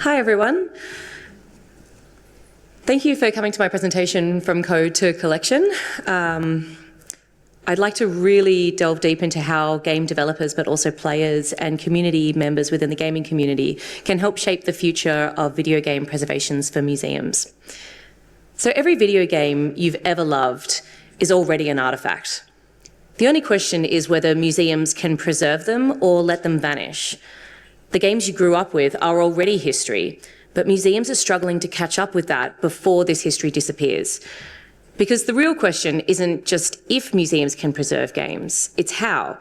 Hi everyone. Thank you for coming to my presentation From Code to Collection. I'd like to really delve deep into how game developers, but also players and community members within the gaming community can help shape the future of video game preservations for museums. So every video game you've ever loved is already an artifact. The only question is whether museums can preserve them or let them vanish. The games you grew up with are already history, but museums are struggling to catch up with that before this history disappears. Because the real question isn't just if museums can preserve games, it's how,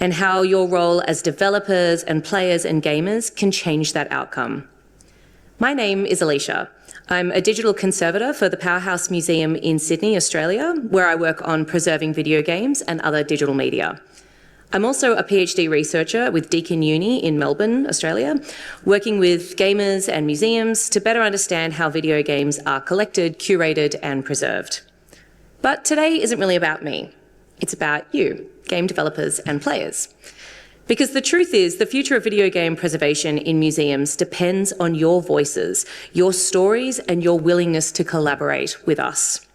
and how your role as developers and players and gamers can change that outcome. My name is Alysha. I'm a digital conservator for the Powerhouse Museum in Sydney, Australia, where I work on preserving video games and other digital media. I'm also a PhD researcher with Deakin Uni in Melbourne, Australia, working with gamers and museums to better understand how video games are collected, curated, and preserved. But today isn't really about me. It's about you, game developers and players. Because the truth is, the future of video game preservation in museums depends on your voices, your stories, and your willingness to collaborate with us.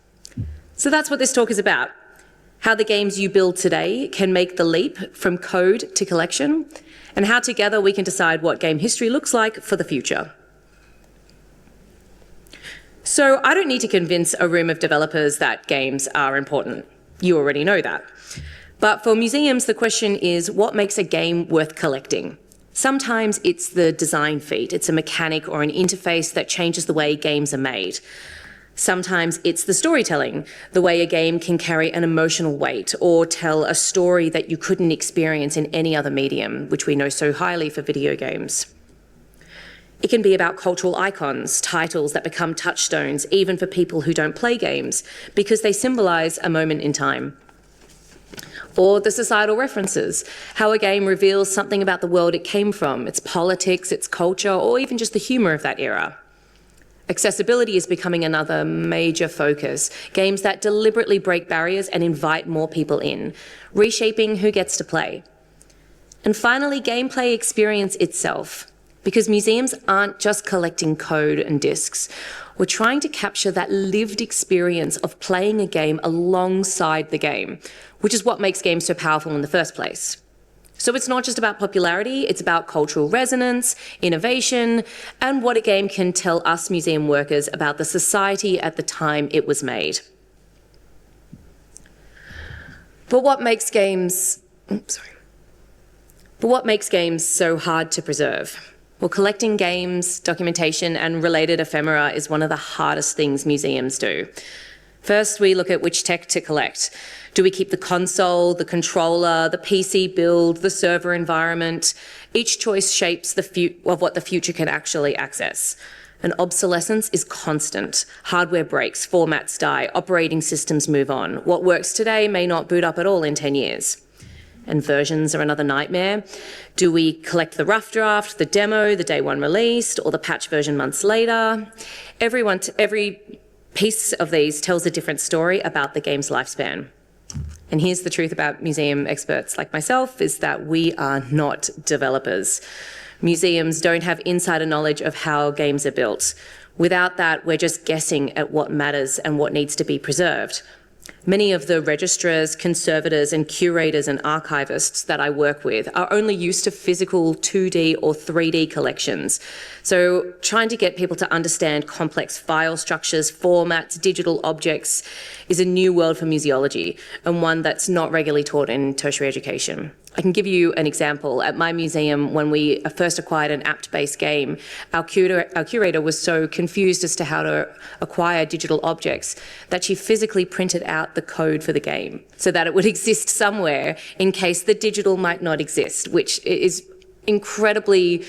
So that's what this talk is about. How the games you build today can make the leap from code to collection, and how together we can decide what game history looks like for the future. So I don't need to convince a room of developers that games are important. You already know that. But for museums, the question is, what makes a game worth collecting? Sometimes it's the design feat. It's a mechanic or an interface that changes the way games are made. Sometimes it's the storytelling, the way a game can carry an emotional weight or tell a story that you couldn't experience in any other medium, which we know so highly for video games. It can be about cultural icons, titles that become touchstones, even for people who don't play games, because they symbolize a moment in time. Or the societal references, how a game reveals something about the world it came from, its politics, its culture, or even just the humor of that era. Accessibility is becoming another major focus, games that deliberately break barriers and invite more people in, reshaping who gets to play. And finally, gameplay experience itself, because museums aren't just collecting code and discs. We're trying to capture that lived experience of playing a game alongside the game, which is what makes games so powerful in the first place. So it's not just about popularity, it's about cultural resonance, innovation, and what a game can tell us museum workers about the society at the time it was made. But what makes games so hard to preserve? Well, collecting games, documentation, and related ephemera is one of the hardest things museums do. First, we look at which tech to collect. Do we keep the console, the controller, the PC build, the server environment? Each choice shapes what the future can actually access. And obsolescence is constant. Hardware breaks, formats die, operating systems move on. What works today may not boot up at all in 10 years. And versions are another nightmare. Do we collect the rough draft, the demo, the day one released, or the patch version months later? Every piece of these tells a different story about the game's lifespan. And here's the truth about museum experts like myself, is that we are not developers. Museums don't have insider knowledge of how games are built. Without that, we're just guessing at what matters and what needs to be preserved. Many of the registrars, conservators, and curators and archivists that I work with are only used to physical 2D or 3D collections. So trying to get people to understand complex file structures, formats, digital objects is a new world for museology, and one that's not regularly taught in tertiary education. I can give you an example. At my museum, when we first acquired an apt-based game, our curator was so confused as to how to acquire digital objects that she physically printed out the code for the game so that it would exist somewhere in case the digital might not exist, which is incredibly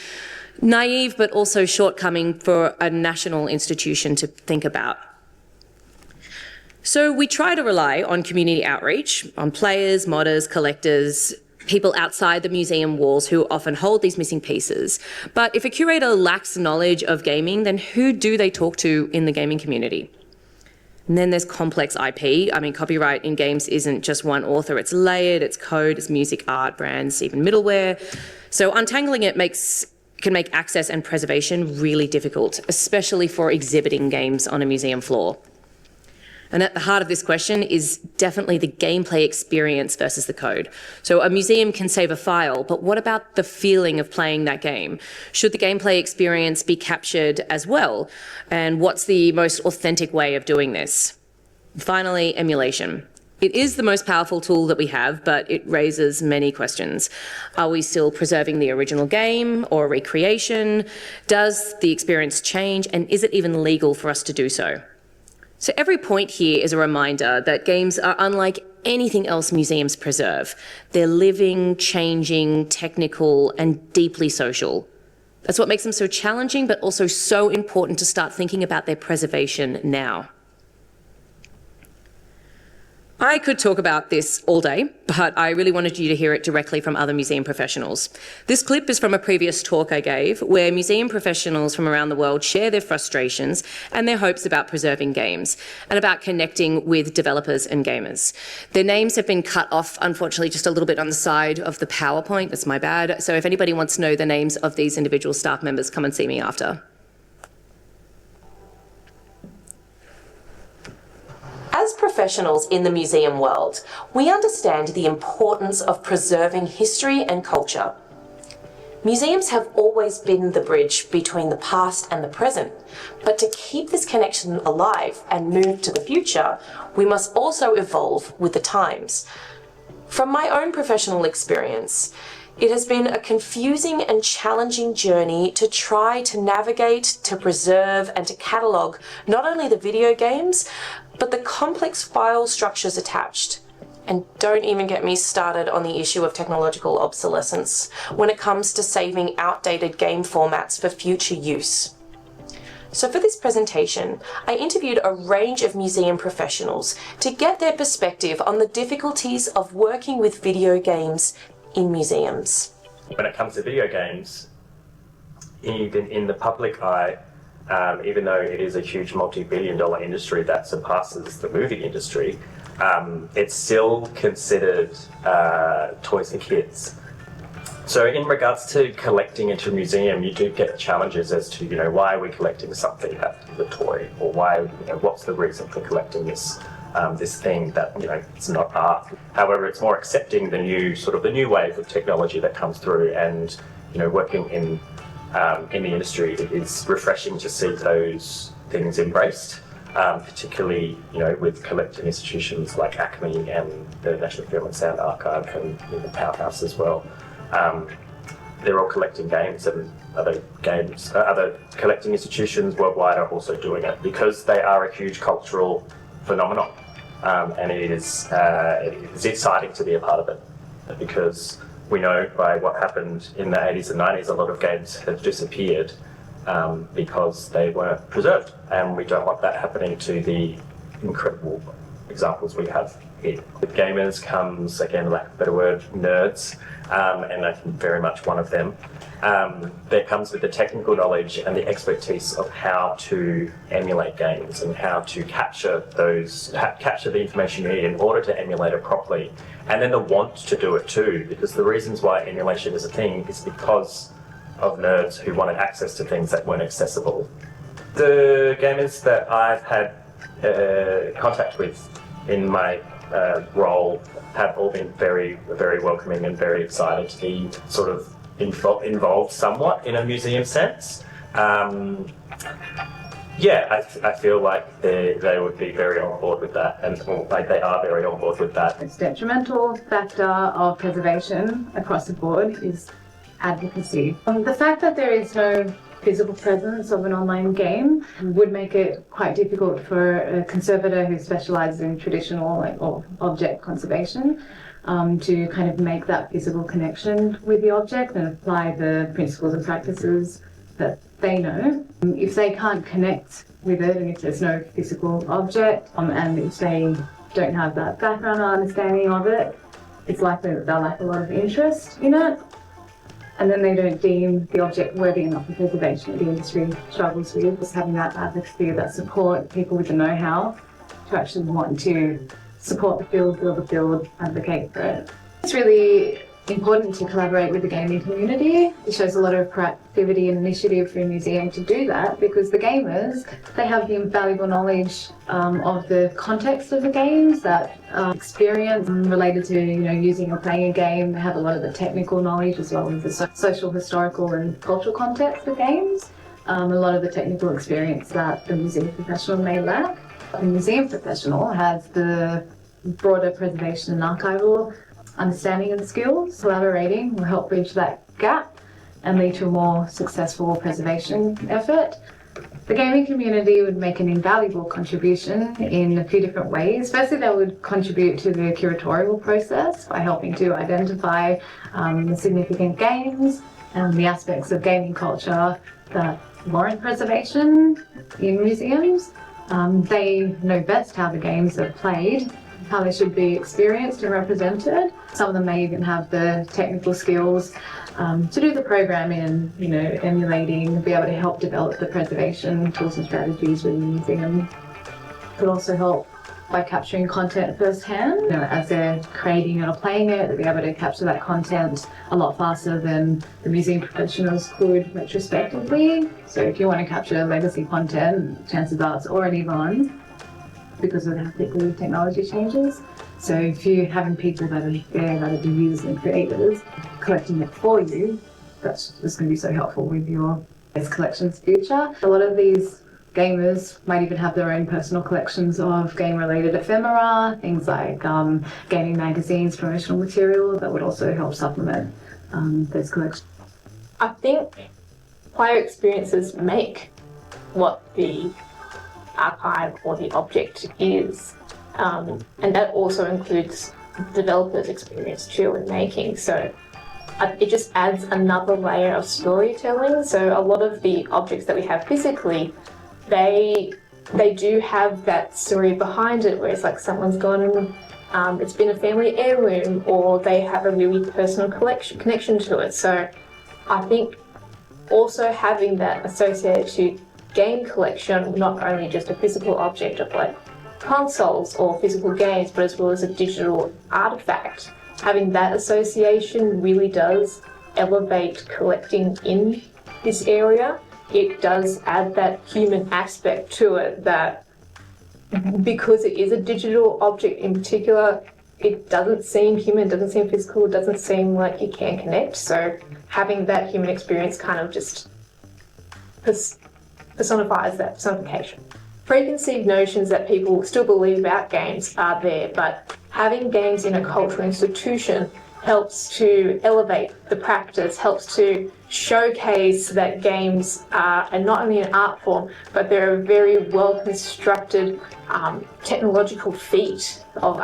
naive but also shortcoming for a national institution to think about. So we try to rely on community outreach, on players, modders, collectors, people outside the museum walls who often hold these missing pieces. But if a curator lacks knowledge of gaming, then who do they talk to in the gaming community? And then there's complex IP. I mean, copyright in games isn't just one author. It's layered, it's code, it's music, art, brands, even middleware. So untangling it makes can make access and preservation really difficult, especially for exhibiting games on a museum floor. And at the heart of this question is definitely the gameplay experience versus the code. So a museum can save a file, but what about the feeling of playing that game? Should the gameplay experience be captured as well? And what's the most authentic way of doing this? Finally, emulation. It is the most powerful tool that we have, but it raises many questions. Are we still preserving the original game or recreation? Does the experience change? And is it even legal for us to do so? So every point here is a reminder that games are unlike anything else museums preserve. They're living, changing, technical, and deeply social. That's what makes them so challenging, but also so important to start thinking about their preservation now. I could talk about this all day, but I really wanted you to hear it directly from other museum professionals. This clip is from a previous talk I gave, where museum professionals from around the world share their frustrations and their hopes about preserving games, and about connecting with developers and gamers. Their names have been cut off, unfortunately, just a little bit on the side of the PowerPoint. That's my bad. So if anybody wants to know the names of these individual staff members, come and see me after. As professionals in the museum world, we understand the importance of preserving history and culture. Museums have always been the bridge between the past and the present, but to keep this connection alive and move to the future, we must also evolve with the times. From my own professional experience, it has been a confusing and challenging journey to try to navigate, to preserve, and to catalogue not only the video games, but the complex file structures attached. And don't even get me started on the issue of technological obsolescence when it comes to saving outdated game formats for future use. So for this presentation, I interviewed a range of museum professionals to get their perspective on the difficulties of working with video games in museums. When it comes to video games, even in the public eye, even though it is a huge multi-billion-dollar industry that surpasses the movie industry, it's still considered toys for kids. So in regards to collecting into a museum, you do get challenges as to, why are we collecting something that's a toy, or why, what's the reason for collecting this this thing that, it's not art. However, it's more accepting the new wave of technology that comes through, and, working in the industry, it is refreshing to see those things embraced, particularly, with collecting institutions like ACME and the National Film and Sound Archive and the Powerhouse as well. They're all collecting games, and other collecting institutions worldwide are also doing it because they are a huge cultural phenomenon, and it is exciting to be a part of it, because we know by what happened in the 80s and 90s, a lot of games have disappeared because they weren't preserved, and we don't want that happening to the incredible examples we have here. With gamers comes, again, lack of a better word, nerds, and I'm very much one of them. There comes with the technical knowledge and the expertise of how to emulate games and how to capture the information you need in order to emulate it properly. And then the want to do it too, because the reasons why emulation is a thing is because of nerds who wanted access to things that weren't accessible. The gamers that I've had contact with in my role have all been very, very welcoming and very excited to be sort of involved somewhat in a museum sense. I feel like they would be very on board with that, and they are very on board with that. Its detrimental factor of preservation across the board is advocacy. The fact that there is no physical presence of an online game would make it quite difficult for a conservator who specialises in traditional or object conservation to kind of make that physical connection with the object and apply the principles and practices that they know. If they can't connect with it, and if there's no physical object, and if they don't have that background or understanding of it, it's likely that they'll lack a lot of interest in it. And then they don't deem the object worthy enough for preservation that the industry struggles with. Just having that advocacy, that support, people with the know-how to actually want to support the field, build the field, advocate for it. It's really important to collaborate with the gaming community. It shows a lot of proactivity and initiative for a museum to do that, because the gamers, they have the invaluable knowledge of the context of the games, that experience related to using or playing a game. They have a lot of the technical knowledge as well as the social, historical and cultural context of games. A lot of the technical experience that the museum professional may lack. The museum professional has the broader preservation and archival understanding and skills. Collaborating will help bridge that gap and lead to a more successful preservation effort. The gaming community would make an invaluable contribution in a few different ways. Firstly, they would contribute to the curatorial process by helping to identify the significant games and the aspects of gaming culture that warrant preservation in museums. They know best how the games are played, how they should be experienced and represented. Some of them may even have the technical skills to do the programming and emulating, be able to help develop the preservation tools and strategies within the museum. Could also help by capturing content firsthand. As they're creating it or playing it, they'll be able to capture that content a lot faster than the museum professionals could retrospectively. So if you want to capture legacy content, chances are it's already gone, because of how quickly technology changes. So if you're having people that are there, that are the users and creators, collecting it for you, that's just going to be so helpful with your collections future. A lot of these gamers might even have their own personal collections of game-related ephemera, things like gaming magazines, promotional material that would also help supplement those collections. I think player experiences make what the archive or the object is, and that also includes developers' experience too in making. So it just adds another layer of storytelling. So a lot of the objects that we have physically, they do have that story behind it, where it's like someone's gone and it's been a family heirloom, or they have a really personal connection to it. So I think also having that associated to game collection, not only just a physical object of like consoles or physical games, but as well as a digital artifact, having that association really does elevate collecting in this area. It does add that human aspect to it, that because it is a digital object in particular, it doesn't seem human, doesn't seem physical, doesn't seem like you can connect. So having that human experience kind of just personifies that personification. Preconceived notions that people still believe about games are there, but having games in a cultural institution helps to elevate the practice, helps to showcase that games are not only an art form, but they're a very well constructed technological feat of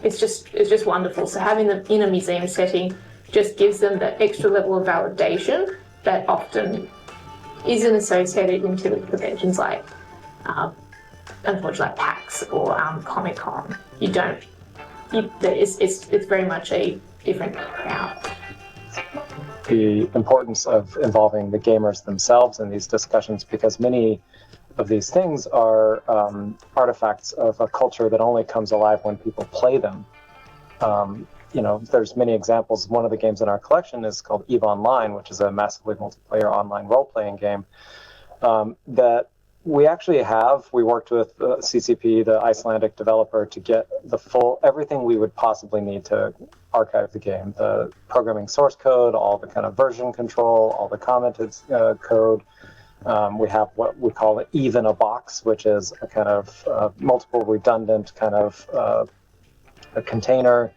it's just wonderful. So having them in a museum setting just gives them that extra level of validation that often isn't associated in typical conventions like unfortunately like PAX or Comic-Con. It's very much a different crowd. The importance of involving the gamers themselves in these discussions, because many of these things are artifacts of a culture that only comes alive when people play them. There's many examples. One of the games in our collection is called EVE Online, which is a massively multiplayer online role-playing game that we worked with CCP, the Icelandic developer, to get everything we would possibly need to archive the game, the programming source code, all the kind of version control, all the commented code. We have what we call EVE in a box, which is a kind of multiple redundant kind of a container,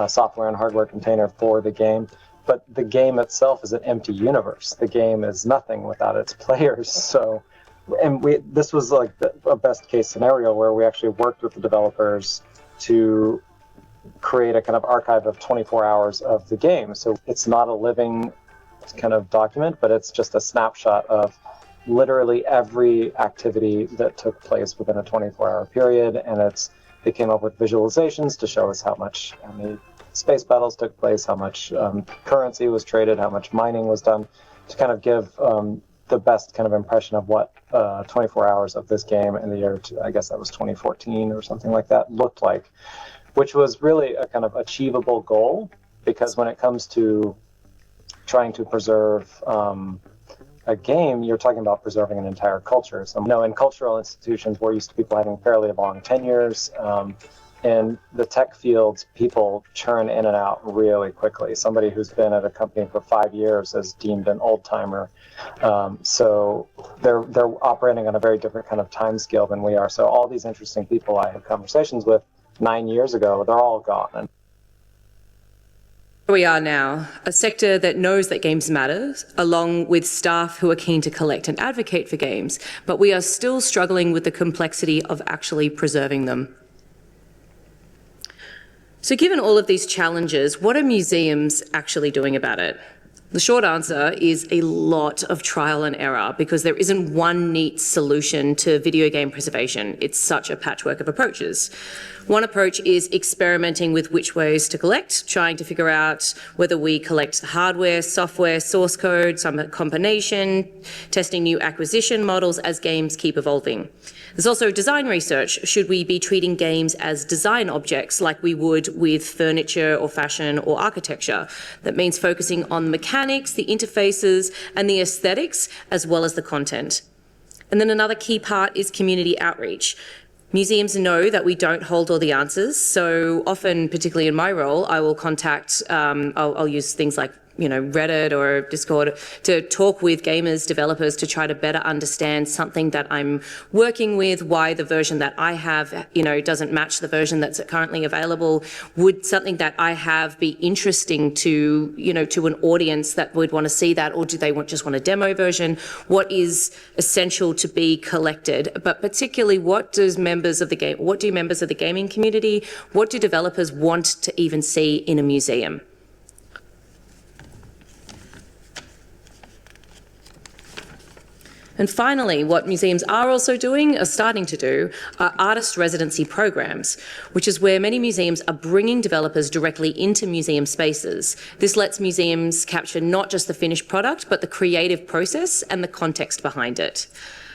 software and hardware container for the game. But the game itself is an empty universe. The game is nothing without its players. So, this was like a best case scenario where we actually worked with the developers to create a kind of archive of 24 hours of the game. So it's not a living kind of document, but it's just a snapshot of literally every activity that took place within a 24-hour period. And they came up with visualizations to show us how many space battles took place, how much currency was traded, how much mining was done, to kind of give the best kind of impression of what 24 hours of this game in the year, I guess that was 2014 or something like that, looked like, which was really a kind of achievable goal because when it comes to trying to preserve a game, you're talking about preserving an entire culture. So, in cultural institutions, we're used to people having fairly long tenures. In the tech fields, people churn in and out really quickly. Somebody who's been at a company for 5 years is deemed an old timer. So they're operating on a very different kind of time scale than we are. So all these interesting people I had conversations with 9 years ago, they're all gone. We are now a sector that knows that games matter, along with staff who are keen to collect and advocate for games, but we are still struggling with the complexity of actually preserving them. So given all of these challenges, what are museums actually doing about it? The short answer is a lot of trial and error, because there isn't one neat solution to video game preservation. It's such a patchwork of approaches. One approach is experimenting with which ways to collect, trying to figure out whether we collect hardware, software, source code, some combination, testing new acquisition models as games keep evolving. There's also design research. Should we be treating games as design objects like we would with furniture or fashion or architecture? That means focusing on the mechanics, the interfaces, and the aesthetics, as well as the content. And then another key part is community outreach. Museums know that we don't hold all the answers, so often, particularly in my role, I will contact, I'll use things like Reddit or Discord to talk with gamers, developers, to try to better understand something that I'm working with, why the version that I have, doesn't match the version that's currently available. Would something that I have be interesting to, to an audience that would want to see that, or do they just want a demo version? What is essential to be collected? But particularly, what do members of the gaming community, what do developers want to even see in a museum? And finally, what museums are also doing, are starting to do, are artist residency programs, which is where many museums are bringing developers directly into museum spaces. This lets museums capture not just the finished product, but the creative process and the context behind it.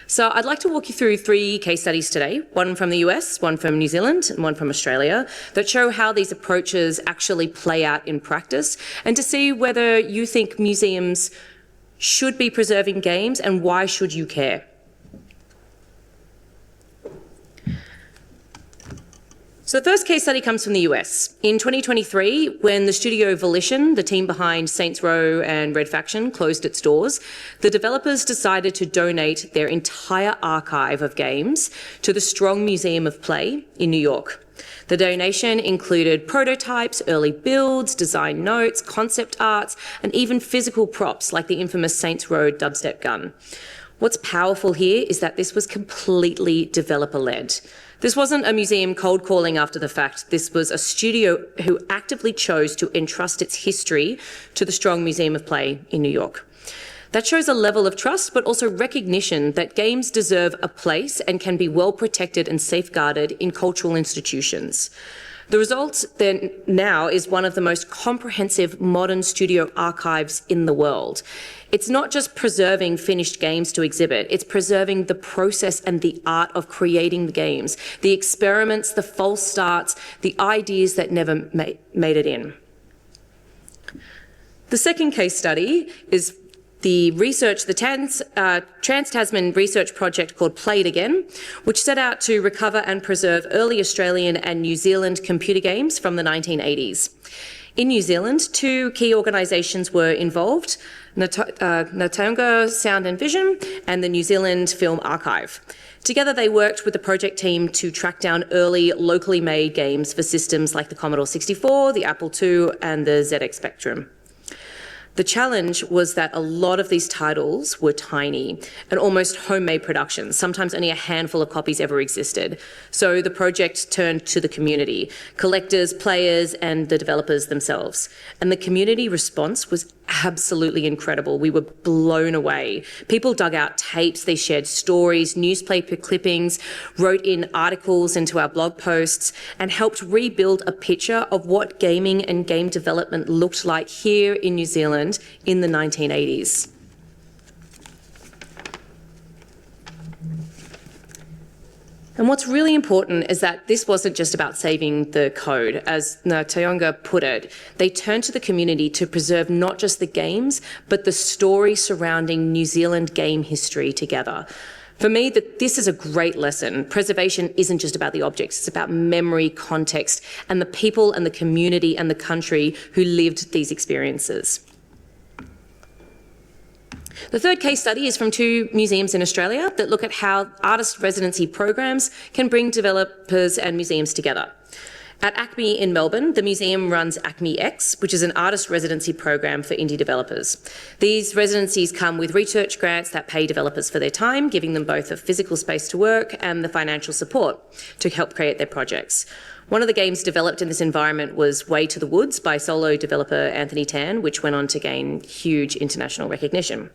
So I'd like to walk you through 3 case studies today, one from the US, one from New Zealand, and one from Australia, that show how these approaches actually play out in practice, and to see whether you think museums should be preserving games and why should you care. So the first case study comes from the US. In 2023, when the studio Volition, the team behind Saints Row and Red Faction, closed its doors, the developers decided to donate their entire archive of games to the Strong Museum of Play in New York. The donation included prototypes, early builds, design notes, concept arts, and even physical props like the infamous Saints Row dubstep gun. What's powerful here is that this was completely developer-led. This wasn't a museum cold calling after the fact. This was a studio who actively chose to entrust its history to the Strong Museum of Play in New York. That shows a level of trust, but also recognition that games deserve a place and can be well protected and safeguarded in cultural institutions. The result then now is one of the most comprehensive modern studio archives in the world. It's not just preserving finished games to exhibit, it's preserving the process and the art of creating the games, the experiments, the false starts, the ideas that never made it in. The second case study is the Trans-Tasman research project called Played Again, which set out to recover and preserve early Australian and New Zealand computer games from the 1980s. In New Zealand, 2 key organisations were involved, Ngatonga Sound and Vision and the New Zealand Film Archive. Together they worked with the project team to track down early locally made games for systems like the Commodore 64, the Apple II and the ZX Spectrum. The challenge was that a lot of these titles were tiny and almost homemade productions. Sometimes only a handful of copies ever existed. So the project turned to the community, collectors, players, and the developers themselves. And the community response was absolutely incredible. We were blown away. People dug out tapes, they shared stories, newspaper clippings, wrote in articles into our blog posts, and helped rebuild a picture of what gaming and game development looked like here in New Zealand in the 1980s. And what's really important is that this wasn't just about saving the code. As Tayonga put it, they turned to the community to preserve not just the games, but the story surrounding New Zealand game history together. For me, this is a great lesson. Preservation isn't just about the objects, it's about memory, context, and the people and the community and the country who lived these experiences. The third case study is from 2 museums in Australia that look at how artist residency programs can bring developers and museums together. At ACME in Melbourne, the museum runs ACME X, which is an artist residency program for indie developers. These residencies come with research grants that pay developers for their time, giving them both a physical space to work and the financial support to help create their projects. One of the games developed in this environment was Way to the Woods by solo developer Anthony Tan, which went on to gain huge international recognition.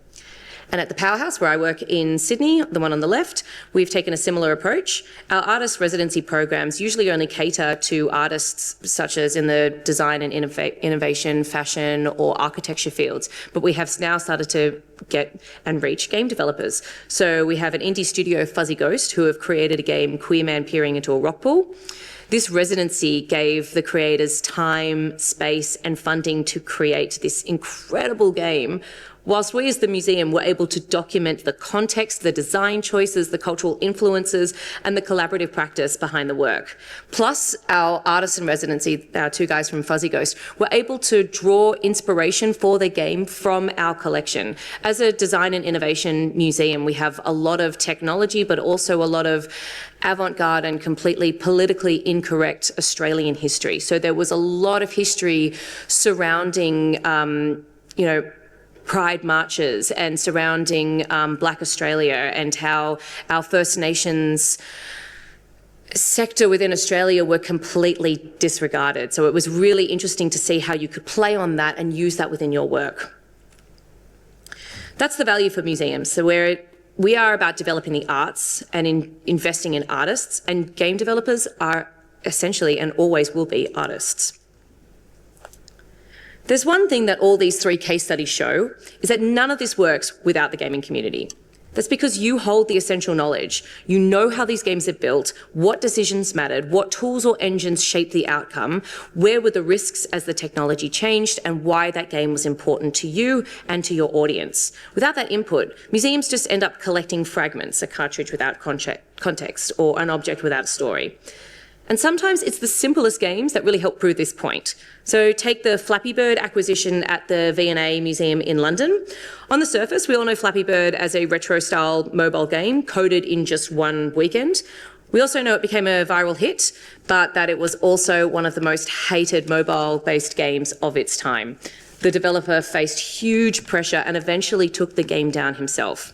And at the Powerhouse, where I work in Sydney, the one on the left, we've taken a similar approach. Our artist residency programs usually only cater to artists such as in the design and innovation, fashion or architecture fields, but we have now started to get and reach game developers. So we have an indie studio, Fuzzy Ghost, who have created a game, Queer Man Peering into a Rock Pool. This residency gave the creators time, space and funding to create this incredible game, whilst we as the museum were able to document the context, the design choices, the cultural influences, and the collaborative practice behind the work. Plus, our artists in residency, our 2 guys from Fuzzy Ghost, were able to draw inspiration for their game from our collection. As a design and innovation museum, we have a lot of technology, but also a lot of avant-garde and completely politically incorrect Australian history. So there was a lot of history surrounding, Pride marches and surrounding Black Australia and how our First Nations sector within Australia were completely disregarded. So it was really interesting to see how you could play on that and use that within your work. That's the value for museums. So we are about developing the arts and investing in artists, and game developers are essentially and always will be artists. There's one thing that all these 3 case studies show is that none of this works without the gaming community. That's because you hold the essential knowledge. You know how these games are built, what decisions mattered, what tools or engines shaped the outcome, where were the risks as the technology changed, and why that game was important to you and to your audience. Without that input, museums just end up collecting fragments, a cartridge without context, or an object without a story. And sometimes it's the simplest games that really help prove this point. So take the Flappy Bird acquisition at the V&A Museum in London. On the surface, we all know Flappy Bird as a retro-style mobile game coded in just 1 weekend. We also know it became a viral hit, but that it was also one of the most hated mobile-based games of its time. The developer faced huge pressure and eventually took the game down himself.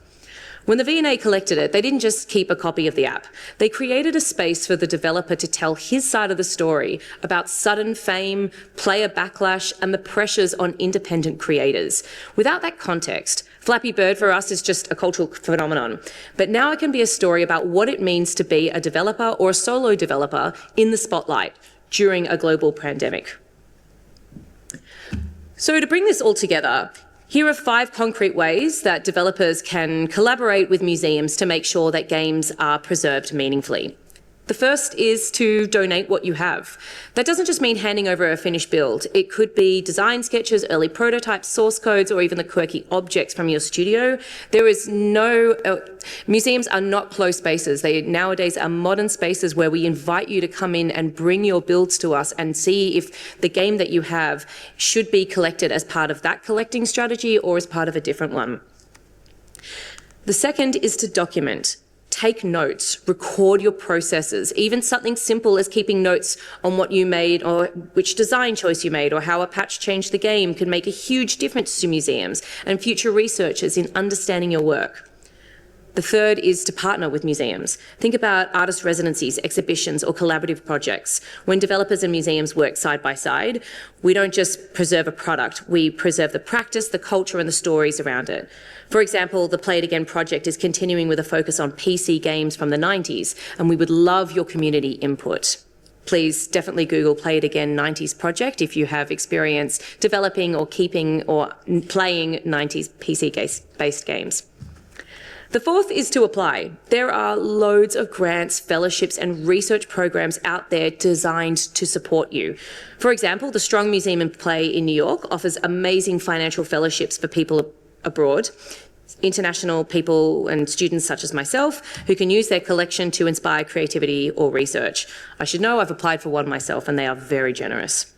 When the V&A collected it, they didn't just keep a copy of the app. They created a space for the developer to tell his side of the story about sudden fame, player backlash, and the pressures on independent creators. Without that context, Flappy Bird for us is just a cultural phenomenon. But now it can be a story about what it means to be a developer or a solo developer in the spotlight during a global pandemic. So to bring this all together, here are 5 concrete ways that developers can collaborate with museums to make sure that games are preserved meaningfully. The first is to donate what you have. That doesn't just mean handing over a finished build. It could be design sketches, early prototypes, source codes, or even the quirky objects from your studio. Museums are not closed spaces. They nowadays are modern spaces where we invite you to come in and bring your builds to us and see if the game that you have should be collected as part of that collecting strategy or as part of a different one. The second is to document. Take notes, record your processes, even something simple as keeping notes on what you made or which design choice you made or how a patch changed the game can make a huge difference to museums and future researchers in understanding your work. The third is to partner with museums. Think about artist residencies, exhibitions, or collaborative projects. When developers and museums work side by side, we don't just preserve a product, we preserve the practice, the culture, and the stories around it. For example, the Play It Again project is continuing with a focus on PC games from the 90s, and we would love your community input. Please definitely Google Play It Again 90s project if you have experience developing or keeping or playing 90s PC-based games. The fourth is to apply. There are loads of grants, fellowships, and research programs out there designed to support you. For example, the Strong Museum and Play in New York offers amazing financial fellowships for people abroad, international people and students such as myself, who can use their collection to inspire creativity or research. I should know I've applied for one myself, and they are very generous.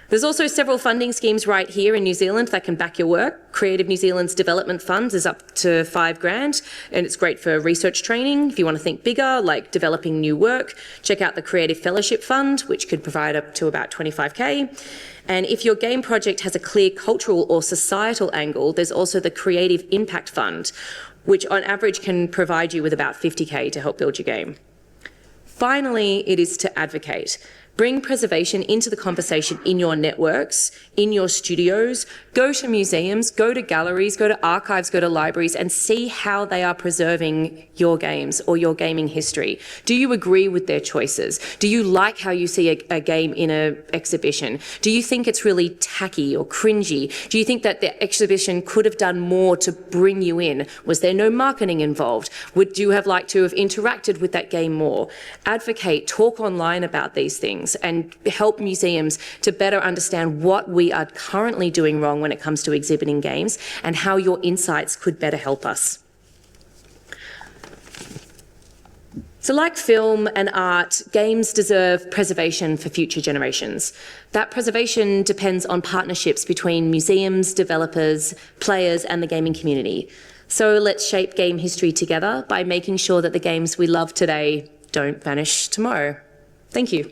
There's also several funding schemes right here in New Zealand that can back your work. Creative New Zealand's development funds is up to $5,000, and it's great for research training. If you want to think bigger, like developing new work, check out the Creative Fellowship Fund, which could provide up to about $25,000. And if your game project has a clear cultural or societal angle, there's also the Creative Impact Fund, which on average can provide you with about $50,000 to help build your game. Finally, it is to advocate. Bring preservation into the conversation in your networks, in your studios. Go to museums, go to galleries, go to archives, go to libraries, and see how they are preserving your games or your gaming history. Do you agree with their choices? Do you like how you see a game in an exhibition? Do you think it's really tacky or cringy? Do you think that the exhibition could have done more to bring you in? Was there no marketing involved? Would you have liked to have interacted with that game more? Advocate, talk online about these things, and help museums to better understand what we are currently doing wrong when it comes to exhibiting games and how your insights could better help us. So like film and art, games deserve preservation for future generations. That preservation depends on partnerships between museums, developers, players, and the gaming community. So let's shape game history together by making sure that the games we love today don't vanish tomorrow. Thank you.